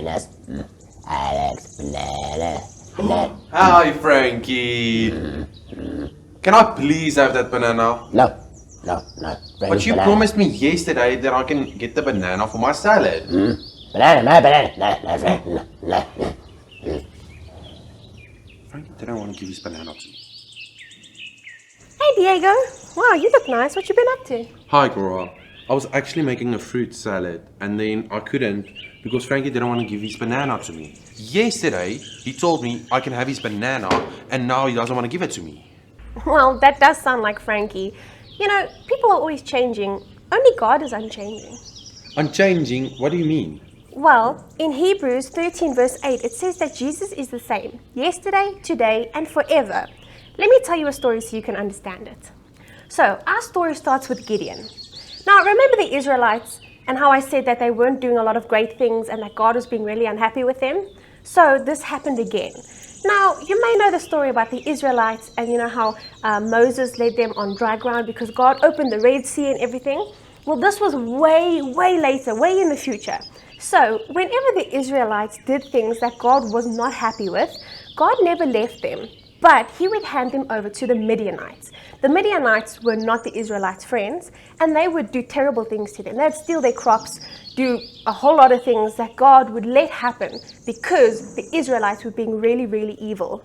bananas. Alex, banana. Hi, Frankie. Can I please have that banana? No. But you promised me yesterday that I can get the banana for my salad. Banana, no banana. No. Frankie didn't want to give his banana to me. Hey Diego, wow, you look nice. What you been up to? Hi, Cora. I was actually making a fruit salad and then I couldn't because Frankie didn't want to give his banana to me. Yesterday, he told me I can have his banana and now he doesn't want to give it to me. Well, that does sound like Frankie. You know, people are always changing. Only God is unchanging. Unchanging? What do you mean? Well, in Hebrews 13 verse 8, it says that Jesus is the same, yesterday, today, and forever. Let me tell you a story so you can understand it. So, our story starts with Gideon. Now, remember the Israelites and how I said that they weren't doing a lot of great things and that God was being really unhappy with them? So, this happened again. Now, you may know the story about the Israelites and you know how Moses led them on dry ground because God opened the Red Sea and everything. Well, this was way later, way in the future. So, whenever the Israelites did things that God was not happy with, God never left them, but He would hand them over to the Midianites. The Midianites were not the Israelites' friends, and they would do terrible things to them. They'd steal their crops, do a whole lot of things that God would let happen because the Israelites were being really evil.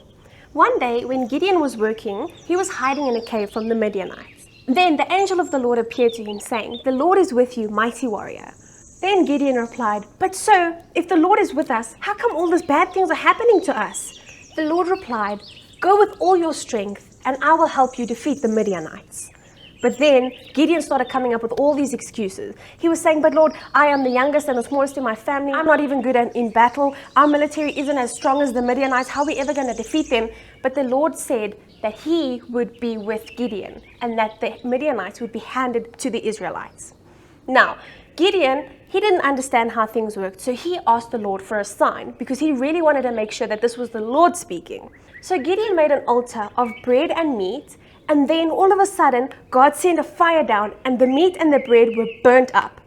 One day, when Gideon was working, he was hiding in a cave from the Midianites. Then the angel of the Lord appeared to him, saying, "The Lord is with you, mighty warrior." Then Gideon replied, "But sir, if the Lord is with us, how come all these bad things are happening to us?" The Lord replied, "Go with all your strength, and I will help you defeat the Midianites." But then Gideon started coming up with all these excuses. He was saying, "But Lord, I am the youngest and the smallest in my family. I'm not even good in battle. Our military isn't as strong as the Midianites. How are we ever going to defeat them?" But the Lord said that He would be with Gideon and that the Midianites would be handed to the Israelites. Now, Gideon, he didn't understand how things worked, so he asked the Lord for a sign because he really wanted to make sure that this was the Lord speaking. So Gideon made an altar of bread and meat, and then all of a sudden, God sent a fire down and the meat and the bread were burnt up.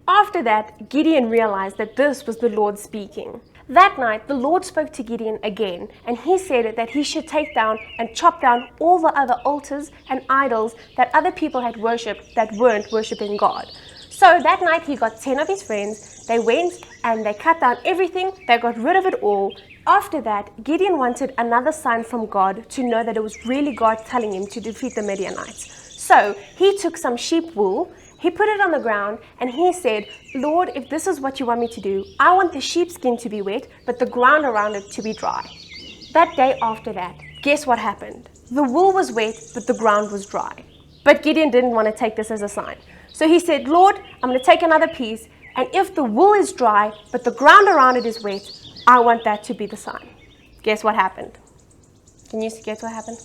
After that, Gideon realized that this was the Lord speaking. That night, the Lord spoke to Gideon again, and He said that he should take down and chop down all the other altars and idols that other people had worshipped that weren't worshiping God. So that night he got 10 of his friends, they went and they cut down everything, they got rid of it all. After that, Gideon wanted another sign from God to know that it was really God telling him to defeat the Midianites. So he took some sheep wool, he put it on the ground and he said, "Lord, if this is what you want me to do, I want the sheepskin to be wet, but the ground around it to be dry." That day after that, guess what happened? The wool was wet, but the ground was dry. But Gideon didn't want to take this as a sign. So he said, "Lord, I'm going to take another piece, and if the wool is dry, but the ground around it is wet, I want that to be the sign." Guess what happened? Can you guess what happened?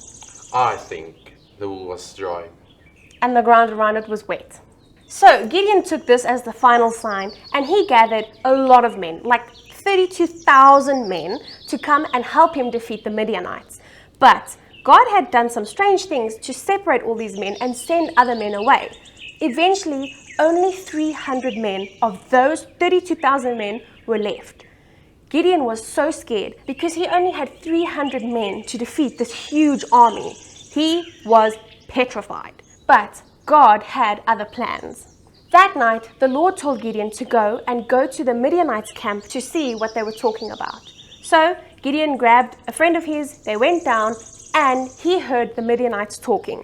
I think the wool was dry. And the ground around it was wet. So Gideon took this as the final sign, and he gathered a lot of men, like 32,000 men, to come and help him defeat the Midianites. But God had done some strange things to separate all these men and send other men away. Eventually, only 300 men of those 32,000 men were left. Gideon was so scared because he only had 300 men to defeat this huge army. He was petrified. But God had other plans. That night, the Lord told Gideon to go to the Midianites' camp to see what they were talking about. So Gideon grabbed a friend of his, they went down, and he heard the Midianites talking.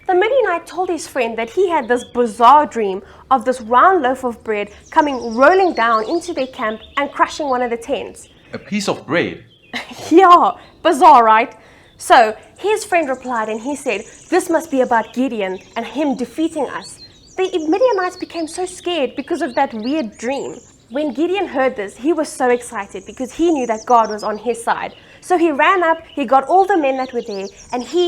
The Midianite told his friend that he had this bizarre dream of this round loaf of bread coming rolling down into their camp and crushing one of the tents. A piece of bread? Yeah, bizarre, right? So his friend replied and he said, "This must be about Gideon and him defeating us." The Midianites became so scared because of that weird dream. When Gideon heard this, he was so excited because he knew that God was on his side. So he ran up, he got all the men that were there, and he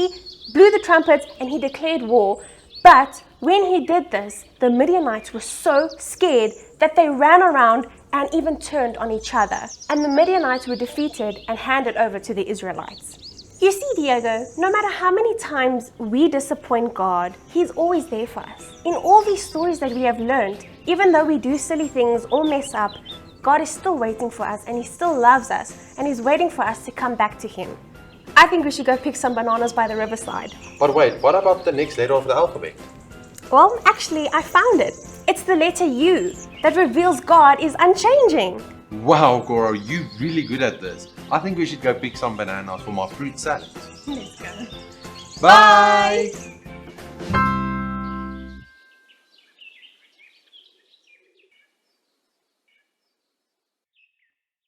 blew the trumpet and he declared war. But when he did this, the Midianites were so scared that they ran around and even turned on each other. And the Midianites were defeated and handed over to the Israelites. You see, Diego, no matter how many times we disappoint God, He's always there for us. In all these stories that we have learned, even though we do silly things or mess up, God is still waiting for us and He still loves us and He's waiting for us to come back to Him. I think we should go pick some bananas by the riverside. But wait, what about the next letter of the alphabet? Well, actually, I found it. It's the letter U that reveals God is unchanging. Wow, Cora, you're really good at this. I think we should go pick some bananas for my fruit salad. Let's go. Bye!